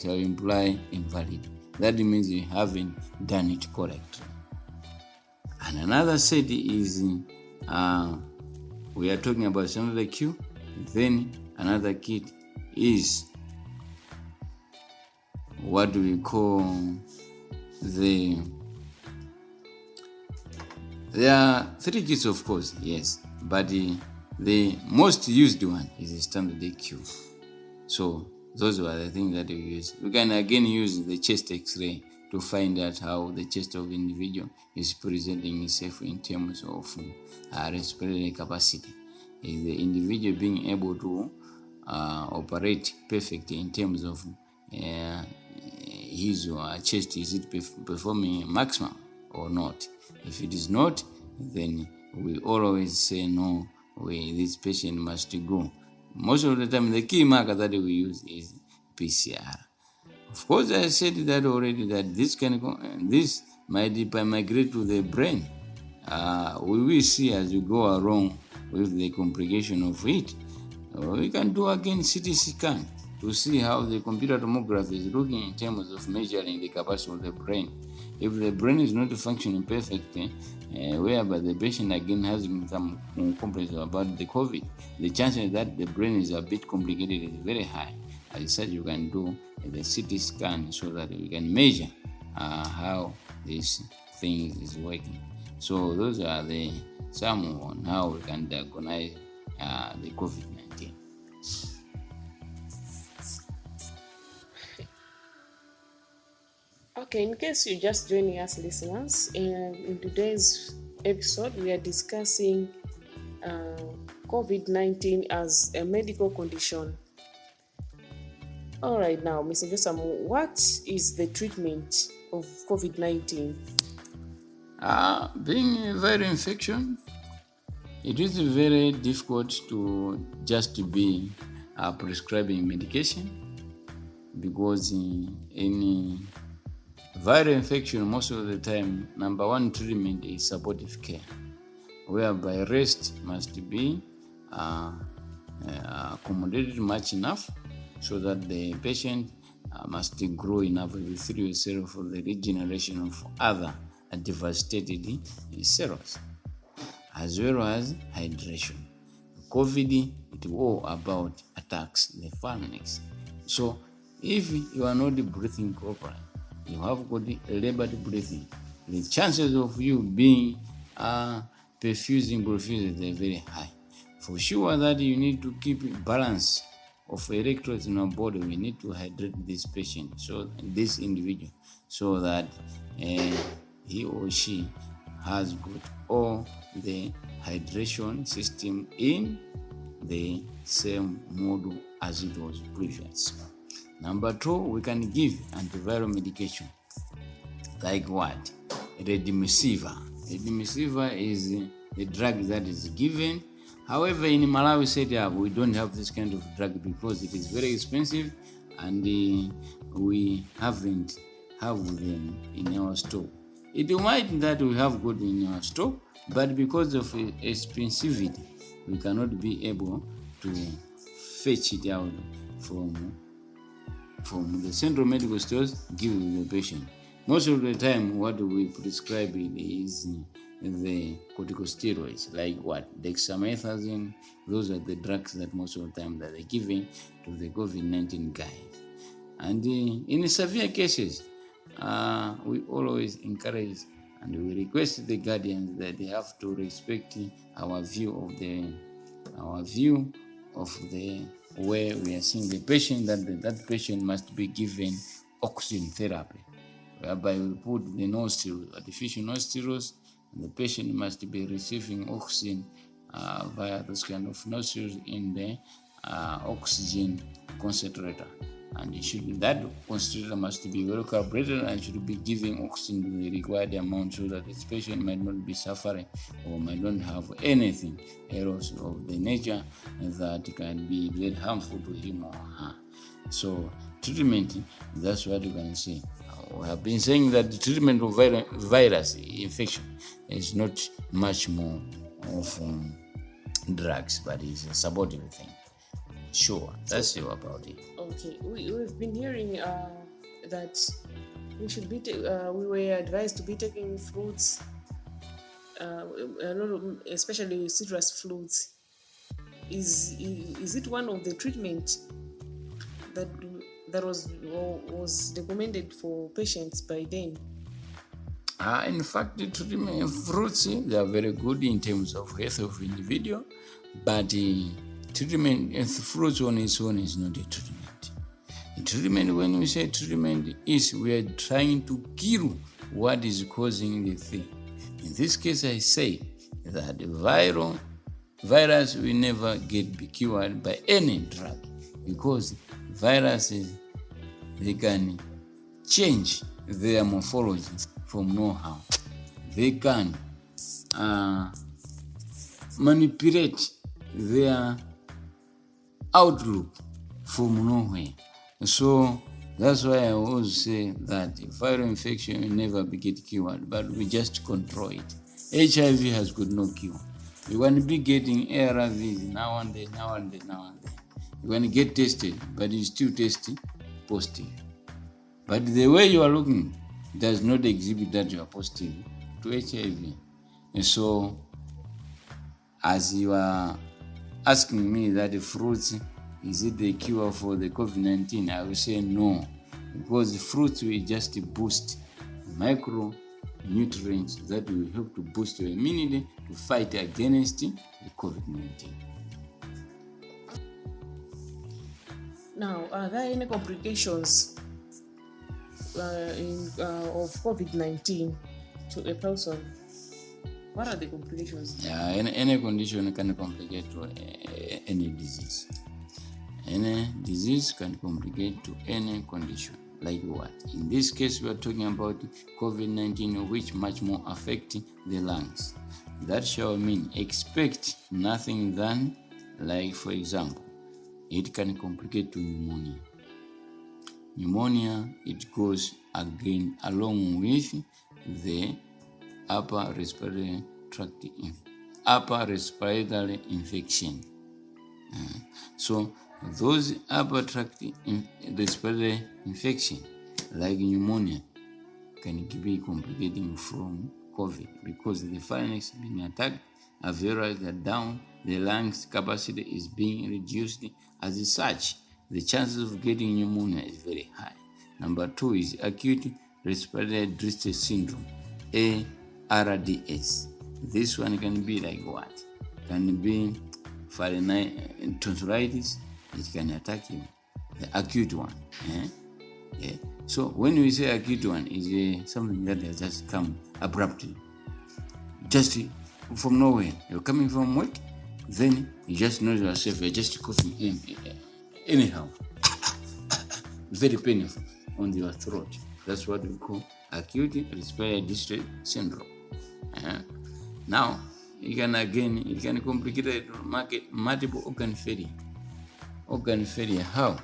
shall imply invalid. That means you haven't done it correctly. And another set is we are talking about another Q. Then another kit is what we call there are 3 kits, of course, yes, but the most used one is the standard AQ. So those were the things that we use. We can again use the chest X-ray to find out how the chest of individual is presenting itself in terms of respiratory capacity. Is the individual being able to operate perfectly in terms of his or her chest? Is it performing maximum or not? If it is not, then we always say no, this patient must go. Most of the time, the key marker that we use is PCR. Of course, I said that already, that this might migrate to the brain. We will see as we go along with the complication of it. We can do again CT scan to see how the computer tomography is looking in terms of measuring the capacity of the brain. If the brain is not functioning perfectly, whereby the patient again has some complaints about the COVID, the chances that the brain is a bit complicated is very high. As such, you can do the CT scan so that we can measure how this thing is working. So those are the some on how we can diagnose the COVID-19. Okay, in case you're just joining us, listeners, in today's episode, we are discussing COVID-19 as a medical condition. All right, now, Mr. Josam, what is the treatment of COVID-19? Being a viral infection, it is very difficult to just be prescribing medication, because in viral infection, most of the time, number one treatment is supportive care, whereby rest must be accommodated much enough so that the patient must grow enough through yourself for the regeneration of other devastated cells, as well as hydration. COVID, it all about attacks the pharynx. So if you are not breathing properly, you have got labored breathing, the chances of you being perfusing are very high. For sure that you need to keep balance of electrolytes in our body. We need to hydrate this patient, this individual, so that he or she has got all the hydration system in the same model as it was previous. Number 2, we can give antiviral medication. Like what? Remdesivir. Remdesivir is a drug that is given. However, in Malawi setup, we don't have this kind of drug because it is very expensive, and we haven't have them in our store. It might that we have good in our store, but because of expensivity, we cannot be able to fetch it out from the central medical stores, give the patient. Most of the time, what we prescribe is the corticosteroids, like what? Dexamethasone. Those are the drugs that most of the time that they're giving to the COVID-19 guys. And in severe cases, we always encourage and we request the guardians that they have to respect our view of the way we are seeing the patient, that patient must be given oxygen therapy, whereby we put the nostrils, artificial nostrils, and the patient must be receiving oxygen via those kind of nostrils in the oxygen concentrator. And that concentrator must be well calibrated and should be giving oxygen to the required amount, so that this patient might not be suffering or might not have anything else of the nature that can be very harmful to him or her. So treatment, that's what you can say. We have been saying that the treatment of virus infection is not much more of drugs, but it's a supportive thing. Sure, that's all about it. Okay, we've been hearing that we should be we were advised to be taking fruits, a lot of, especially citrus fruits. Is it one of the treatment that was recommended for patients by then? In fact, the treatment fruits, they are very good in terms of health of individual, but treatment fruits on its own is not a treatment. Treatment, when we say treatment, is we are trying to kill what is causing the thing. In this case, I say that the virus will never get cured by any drug, because viruses, they can change their morphology from know-how. They can manipulate their outlook from nowhere. So that's why I always say that viral infection will never get cured, but we just control it. HIV has got no cure. You want to be getting ARVs now and then. You want to get tested, but you still test positive. But the way you are looking does not exhibit that you are positive to HIV. And so, as you are asking me that the fruits, is it the cure for the COVID-19? I will say no, because the fruits will just boost micronutrients that will help to boost your immunity to fight against the COVID-19. Now, are there any complications of COVID-19 to a person? What are the complications? Any condition can complicate to any disease. Any disease can complicate to any condition. Like what? In this case, we are talking about COVID-19, which much more affect the lungs. That shall mean expect nothing than, like for example, it can complicate to pneumonia. Pneumonia, it goes again along with the upper respiratory infection. So those upper tract respiratory infection, like pneumonia, can be complicating from COVID, because the pharynx being attacked, alveoli are down, the lungs capacity is being reduced. As such, the chances of getting pneumonia is very high. Number 2 is acute respiratory distress syndrome, ARDS. This one can be like what? Can be tonsillitis. It can attack you, the acute one. Yeah. So when we say acute one, is something that has just come abruptly, just from nowhere. You're coming from work, then you just know yourself, you're just coughing anyhow. Very painful on your throat. That's what we call acute respiratory distress syndrome. Now, it can complicate multiple organ failure. Organ failure, how?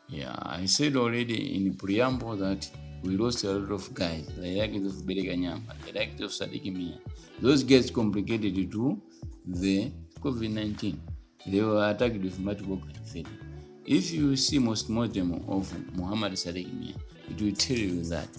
Yeah, I said already in the preamble that we lost a lot of guys, like of Berekanyama, like of Sadikimia. Those gets complicated to the COVID-19. They were attacked with multiple organ failure. If you see postmortem of Muhammad Sadikimia, it will tell you that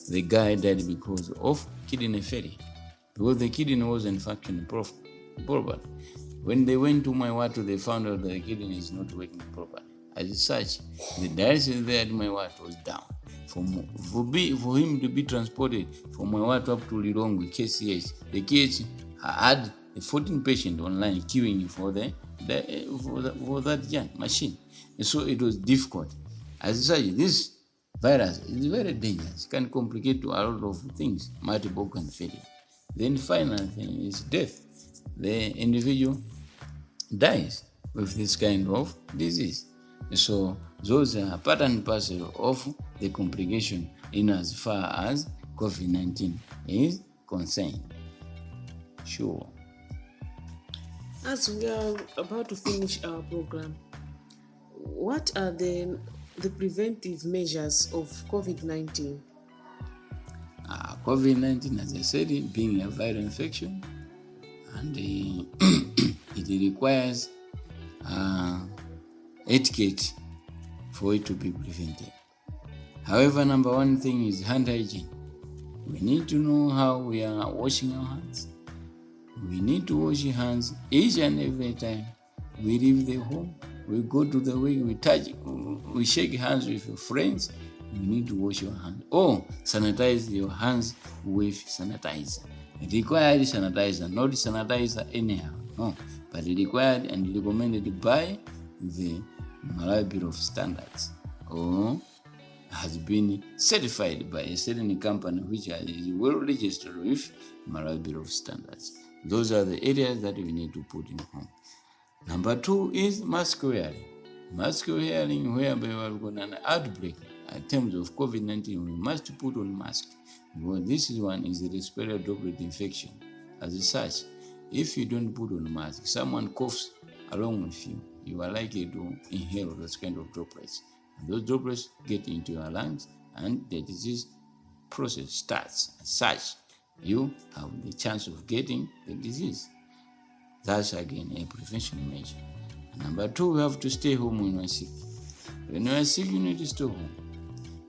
the guy died because of kidney failure, because the kidney wasn't functioning properly. When they went to Maiwatu, they found out that the kidney is not working properly. As such, the dialysis there at Maiwatu was down. For him to be transported from Maiwatu up to Lilongwe, KCH, the KH had 14 patients online queuing for that machine. And so it was difficult. As such, this virus is very dangerous. It can complicate to a lot of things, multiple organ failure. Then final thing is death. The individual dies with this kind of disease. So those are part and parcel of the complication in as far as COVID-19 is concerned. Sure. As we are about to finish our program, what are the preventive measures of COVID-19? COVID-19, as I said, being a viral infection, and it requires etiquette for it to be prevented. However, number one thing is hand hygiene. We need to know how we are washing our hands. We need to wash your hands each and every time we leave the home. We go to the work, we shake hands with your friends. You need to wash your hands or sanitize your hands with sanitizer. Required sanitizer, not sanitizer anyhow, no, but required and recommended by the Malawi Bureau of Standards, or has been certified by a certain company which is well registered with Malawi Bureau of Standards. Those are the areas that we need to put in home. Number two is mask wearing. Mask wearing, whereby we have got an outbreak in terms of COVID-19, we must put on mask, because this one is a respiratory droplet infection. As such, if you don't put on mask, someone coughs along with you, you are likely to inhale those kind of droplets. And those droplets get into your lungs and the disease process starts. As such, you have the chance of getting the disease. That's again a prevention measure. And number two, we have to stay home when you are sick. When you are sick, you need to stay home.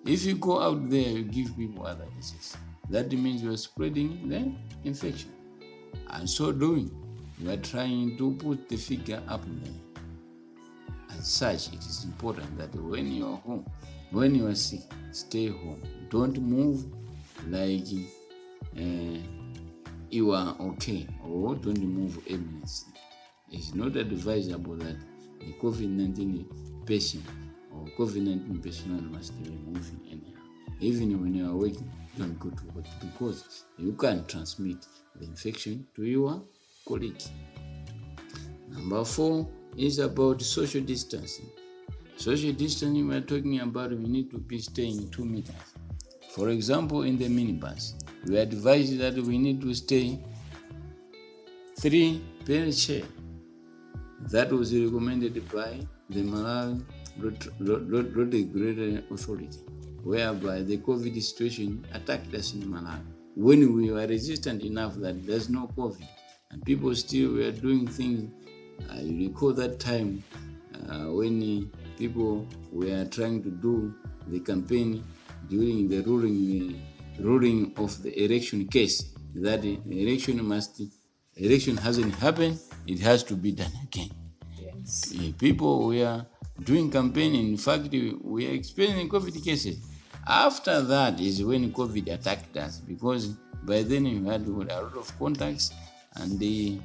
If you go out there, you give people other disease. That means you are spreading the infection. And so doing, you are trying to put the figure up there. As such, it is important that when you are home, when you are sick, stay home. Don't move like you are okay, or don't move aimlessly. It's not advisable that the COVID-19 patient or COVID-19 personnel must be moving anyhow. Even when you are working, don't go to work, because you can transmit the infection to your colleague. Number four is about social distancing. Social distancing, we are talking about, we need to be staying 2 meters. For example, in the minibus, we advise that we need to stay 3 per chair. That was recommended by the Malawi Road Regulatory Authority, whereby the COVID situation attacked us in Malawi. When we were resistant enough that there's no COVID, and people still were doing things. You recall that time when people were trying to do the campaign during the ruling of the election case, that the election hasn't happened, it has to be done again. Yes. People were doing campaign. In fact, we are experiencing COVID cases. After that is when COVID attacked us, because by then we had a lot of contacts, and the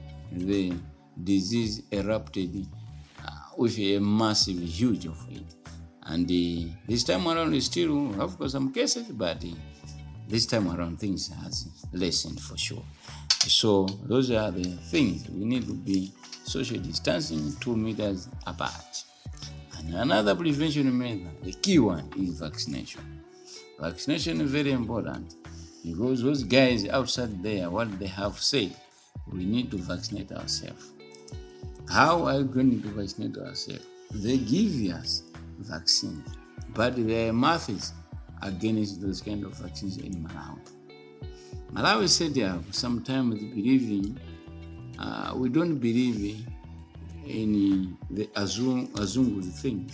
disease erupted with a massive, huge of it. And this time around, we still have got some cases, but this time around things has lessened for sure. So those are the things. We need to be social distancing 2 meters apart. And another prevention measure, the key one, is vaccination. Vaccination is very important, because those guys outside there, what they have said, we need to vaccinate ourselves. How are we going to vaccinate ourselves? They give us vaccines, but there are methods against those kind of vaccines in Malawi. Malawi said they have sometimes believing, we don't believe in the Azungu thing,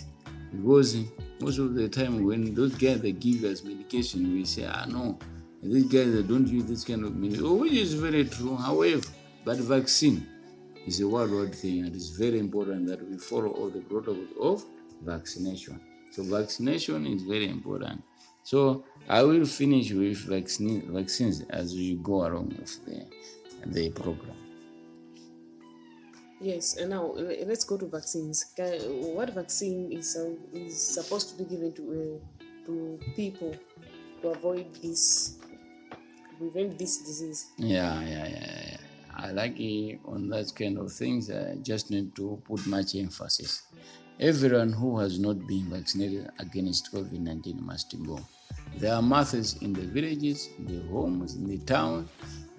because most of the time when those guys that give us medication, we say, no, these guys that don't use this kind of medication, which is very true. However, but vaccine is a worldwide thing, and it's very important that we follow all the protocols of vaccination. So vaccination is very important. So I will finish with vaccines as we go along with the program. Yes, and now let's go to vaccines. What vaccine is supposed to be given to people to avoid this, to prevent this disease? Yeah. I like it on that kind of things. I just need to put much emphasis. Everyone who has not been vaccinated against COVID-19 must go. There are methods in the villages, in the homes, in the towns,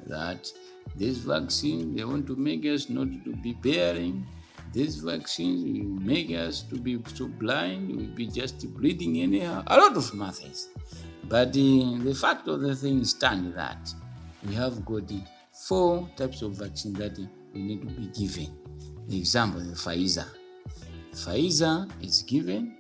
that this vaccine, they want to make us not to be bearing. This vaccine will make us to be so blind, we will be just bleeding anyhow. A lot of methods. But the fact of the thing stands that we have got 4 types of vaccine that we need to be given. The example, the Pfizer. Pfizer is given